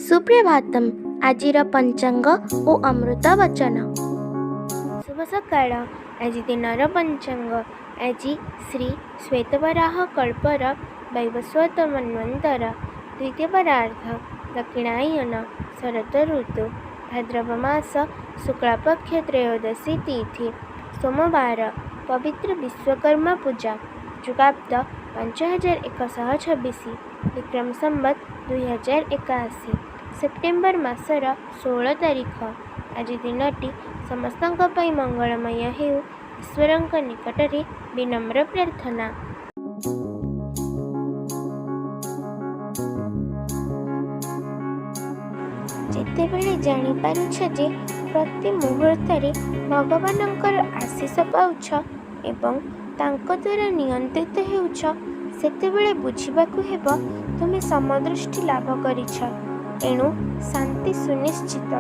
सुप्रभातम आजिर पंचांग ओ अमृत वचन। शुभ सकाळ। आज दिनर पंचांग। आज श्री श्वेतवराह कल्पर वैवस्वत मन्वंतर द्वितीय परार्ध दक्षिणायन शरत ऋतु भाद्रव मास शुक्लपक्ष त्रयोदशी तिथि सोमवार पवित्र विश्वकर्मा पूजा जुगाब्द 5126 विक्रम संबत 2081 सेप्टेम्बर मासर 16 तारीख। आज दिनटी समस्तଙ୍କ ପାଇଁ मंगलमय ହେଉ ईश्वरଙ୍କ निकटरे विनम्र प्रार्थना। ଯେତେବେଳେ ଜାଣିପାରୁଛ ଯେ ପ୍ରତି ମୁହୂର୍ତ୍ତରେ ଭଗବାନଙ୍କର ଆଶୀଷ ପାଉଛ ଏବଂ ତାଙ୍କ ଦ୍ୱାରା ନିୟନ୍ତ୍ରିତ ହେଉଛ, ସେତେବେଳେ ବୁଝିବାକୁ ହେବ ତୁମେ ସମଦୃଷ୍ଟି ଲାଭ କରିଛ, ଏଣୁ ଶାନ୍ତି ସୁନିଶ୍ଚିତ।